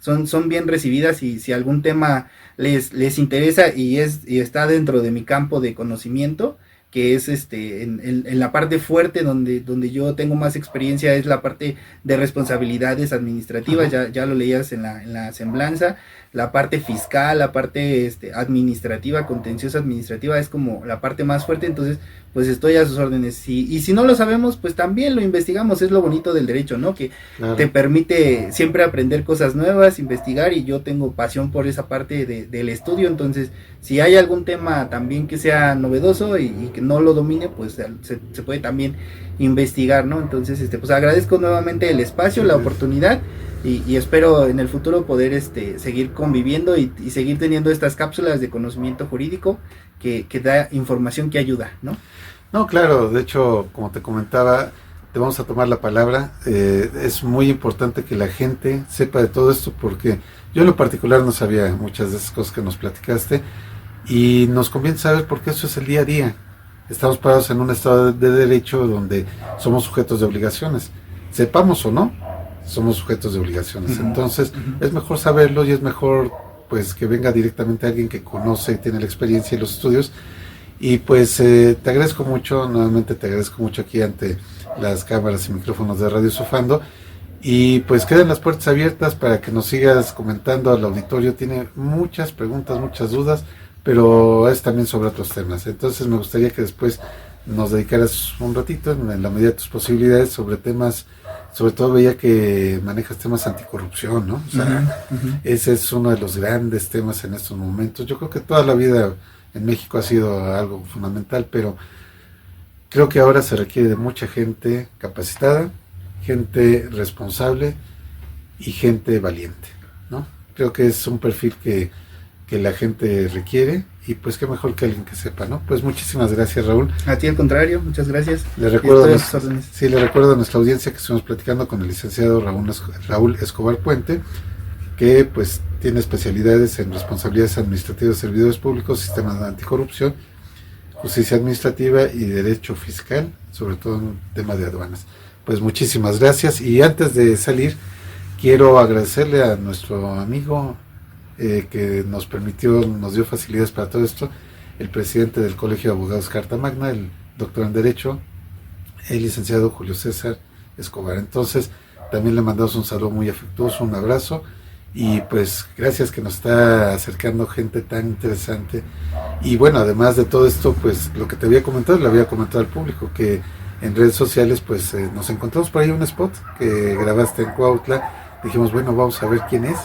son bien recibidas, y si algún tema les interesa y está dentro de mi campo de conocimiento, que es en la parte fuerte donde yo tengo más experiencia, es la parte de responsabilidades administrativas. Ya lo leías en la semblanza. La parte fiscal, la parte administrativa, contenciosa administrativa, es como la parte más fuerte. Entonces pues estoy a sus órdenes, y si no lo sabemos, pues también lo investigamos. Es lo bonito del derecho, ¿no? Que claro, te permite siempre aprender cosas nuevas, investigar, y yo tengo pasión por esa parte del estudio. Entonces, si hay algún tema también que sea novedoso y que no lo domine, pues se puede también investigar, ¿no? Entonces, pues agradezco nuevamente el espacio, la oportunidad, y espero en el futuro poder seguir conviviendo y seguir teniendo estas cápsulas de conocimiento jurídico que da información que ayuda, ¿no? No, claro, de hecho, como te comentaba, te vamos a tomar la palabra. Es muy importante que la gente sepa de todo esto, porque yo en lo particular no sabía muchas de esas cosas que nos platicaste, y nos conviene saber porque eso es el día a día. Estamos parados en un estado de derecho donde somos sujetos de obligaciones, sepamos o no, somos sujetos de obligaciones. Entonces es mejor saberlo, y es mejor pues que venga directamente alguien que conoce y tiene la experiencia y los estudios. Y pues te agradezco mucho, nuevamente te agradezco mucho aquí ante las cámaras y micrófonos de Radio Sofando, y pues quedan las puertas abiertas para que nos sigas comentando al auditorio. Tiene muchas preguntas, muchas dudas, pero es también sobre otros temas. Entonces me gustaría que después nos dedicaras un ratito, en la medida de tus posibilidades, sobre temas. Sobre todo veía que manejas temas anticorrupción, ¿no? O sea, ese es uno de los grandes temas en estos momentos. Yo creo que toda la vida en México ha sido algo fundamental, pero creo que ahora se requiere de mucha gente capacitada, gente responsable y gente valiente, ¿no? Creo que es un perfil que que la gente requiere, y pues qué mejor que alguien que sepa, ¿no? Pues muchísimas gracias, Raúl. A ti al contrario, muchas gracias. Le recuerdo, le recuerdo a nuestra audiencia que estuvimos platicando con el licenciado Raúl Escobar Puente, que pues tiene especialidades en responsabilidades administrativas de servidores públicos, sistemas de anticorrupción, justicia administrativa y derecho fiscal, sobre todo en tema de aduanas. Pues muchísimas gracias, y antes de salir quiero agradecerle a nuestro amigo que nos dio facilidades para todo esto, el presidente del Colegio de Abogados Carta Magna, el doctor en Derecho, el licenciado Julio César Escobar. Entonces, también le mandamos un saludo muy afectuoso, un abrazo, y pues gracias que nos está acercando gente tan interesante. Y bueno, además de todo esto, pues lo que te había comentado, le había comentado al público que en redes sociales pues nos encontramos por ahí un spot que grabaste en Cuautla. Dijimos, bueno, vamos a ver quién es,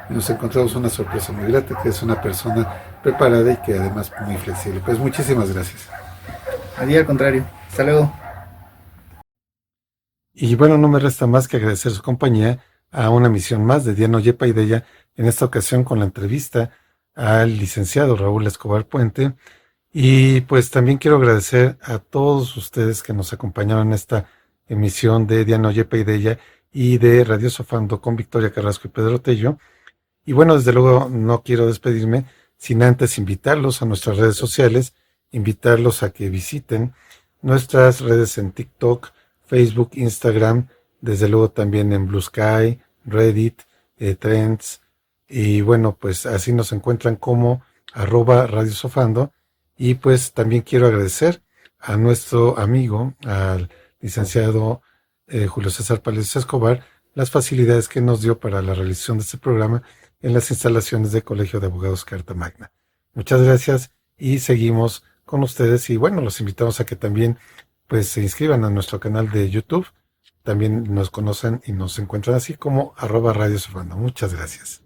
y nos encontramos una sorpresa muy grata, que es una persona preparada y que además muy flexible. Pues muchísimas gracias. A ti al contrario, hasta luego. Y bueno, no me resta más que agradecer su compañía a una emisión más de Diano Yepa y Deya, en esta ocasión con la entrevista al licenciado Raúl Escobar Puente. Y pues también quiero agradecer a todos ustedes que nos acompañaron en esta emisión de Diano Yepa y Deya y de Radio Sofando con Victoria Carrasco y Pedro Tello. Y bueno, desde luego no quiero despedirme sin antes invitarlos a nuestras redes sociales, invitarlos a que visiten nuestras redes en TikTok, Facebook, Instagram, desde luego también en Blue Sky, Reddit, Trends, y bueno, pues así nos encuentran como @Radio Sofando. Y pues también quiero agradecer a nuestro amigo, al licenciado Julio César Palacios Escobar, las facilidades que nos dio para la realización de este programa en las instalaciones del Colegio de Abogados Carta Magna. Muchas gracias y seguimos con ustedes, y bueno, los invitamos a que también pues se inscriban a nuestro canal de YouTube. También nos conocen y nos encuentran así como @Radio Sofando. Muchas gracias.